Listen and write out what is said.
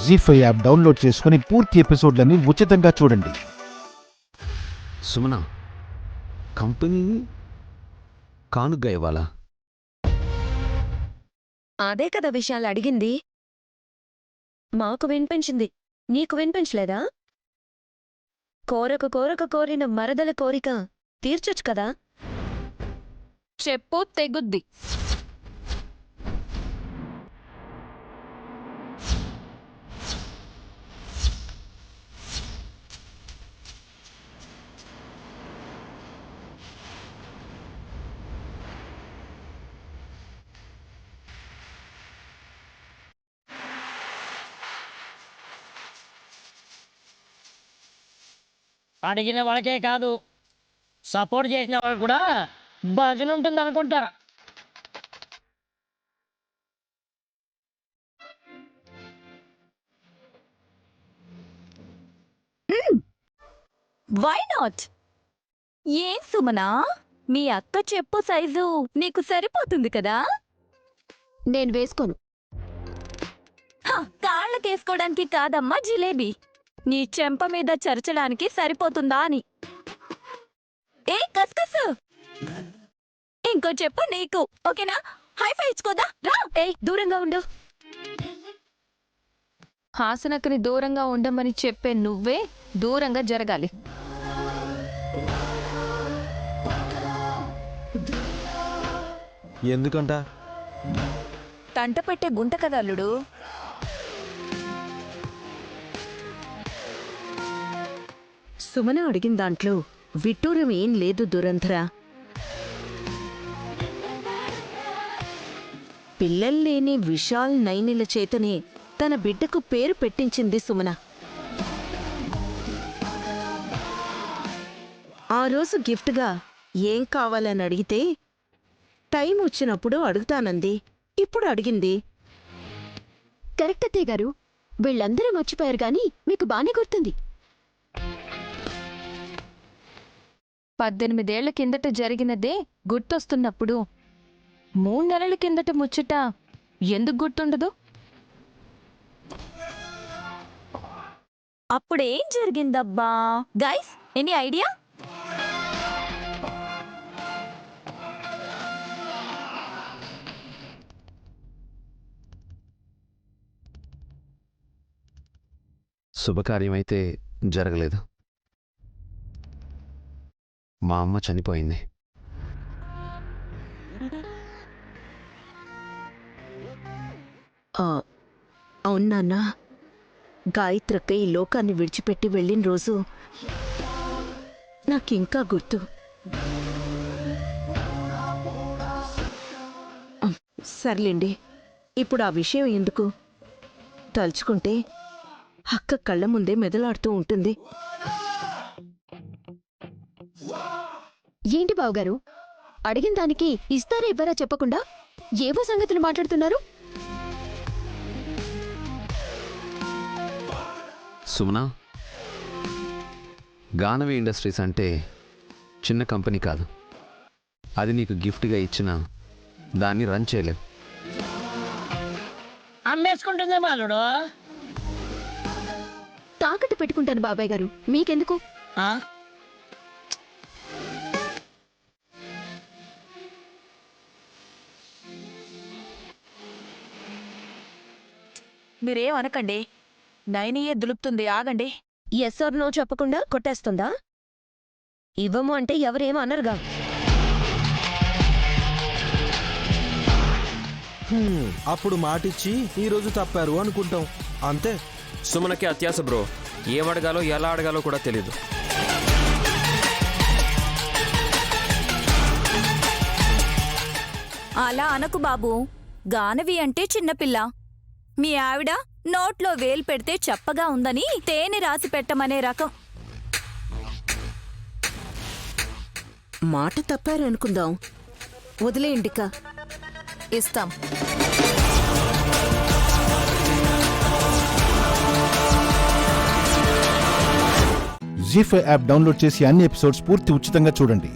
జీ5 app download చేసుకుని పూర్తి ఎపిసోడ్లని ఉచితంగా చూడండి. సుమన కంపెనీ కానుగ్గా ఇవ్వాలా? అదే కదా విషయాలు అడిగింది. మాకు వినిపించింది, నీకు వినిపించలేదా? కోరిన మరదల కోరిక తీర్చొచ్చు కదా. చెప్పు తెగుద్ది. అడిగిన వాళ్ళకే కాదు, సపోర్ట్ చేసిన వాళ్ళకి కూడా భజన ఉంటుంది అనుకుంటా. Why not? ఏం సుమనా, మీ అక్క చెప్పు సైజు నీకు సరిపోతుంది కదా. నేను వేసుకోను. కాళ్ళకేసుకోవడానికి కాదమ్మా జిలేబీ, నీ చెంప మీద చరచడానికి సరిపోతుందా అని. ఏ కస్కస్, ఇంకో చెప్పు నీకు, ఓకేనా? హైఫై ఇచ్చుకోదా రా. దూరంగా ఉండు. హాసనక్కని దూరంగా ఉండమని చెప్పే నువ్వే దూరంగా జరగాలి. ఎందుకంట? తంట పెట్టే గుంట కదా అల్లుడు. సుమన అడిగిన దాంట్లో విట్టూరం ఏం లేదు దురంధర. పిల్లల్లేని విశాల్ నైనిల చేతనే తన బిడ్డకు పేరు పెట్టించింది సుమన. ఆ రోజు గిఫ్ట్గా ఏం కావాలని అడిగితే టైం వచ్చినప్పుడు అడుగుతానంది. ఇప్పుడు అడిగింది. కరెక్ట్ అత్తయ్య గారు, వీళ్ళందరూ మర్చిపోయారు గాని మీకు బానే గుర్తుంది. 18 ఏళ్ల కిందట జరిగినదే గుర్తొస్తున్నప్పుడు 3 నెలల కిందట ముచ్చట ఎందుకు గుర్తుండదు? అప్పుడేం జరిగిందబ్బా గైస్, ఎనీ ఐడియా? శుభకార్యమైతే జరగలేదు. మా అమ్మ చనిపోయింది. అవునా? గాయత్రక్క ఈ లోకాన్ని విడిచిపెట్టి వెళ్ళిన రోజు నాకింకా గుర్తు. సర్లేండి, ఇప్పుడు ఆ విషయం ఎందుకు? తలుచుకుంటే అక్క కళ్ళ ముందే మెదలాడుతూ ఉంటుంది. ఏంటి బావగారు, అడిగిన దానికి ఇస్తారా ఇవ్వరా చెప్పకుండా ఏవో సంగతులు మాట్లాడుతున్నారు? సుమన, గానవి ఇండస్ట్రీస్ అంటే చిన్న కంపెనీ కాదు. అది నీకు గిఫ్ట్గా ఇచ్చిన దాన్ని రన్ చేయలేవు. అమ్మేసుకుంటుందే మాలుడు. తాకట్టు పెట్టుకుంటాను బాబాయ్ గారు, మీకెందుకు? మీరేం అనకండి, నైనియే దులుపుతుంది, ఆగండి. ఎస్ ఆర్ నో చెప్పకుండా కొట్టేస్తుందా? ఇవ్వము అంటే ఎవరేం అనరుగా. అప్పుడు మాటిచ్చి ఈరోజు తప్పారు అనుకుంటాం, అంతే. సుమనకి అత్యాస బ్రో, ఏమడగాలో ఎలా అడగాలో కూడా తెలీదు. అలా అనకు బాబు, గానవి అంటే చిన్నపిల్ల. మీ ఆవిడ నోట్లో వేలు పెడితే చప్పగా ఉందని తేనె రాసి పెట్టమనే రకం. మాట తప్పారనుకుందాం, వదిలేయండిక. ఇస్తాం. జీ5 యాప్ డౌన్లోడ్ చేసి అన్ని ఎపిసోడ్స్ పూర్తి ఉచితంగా చూడండి.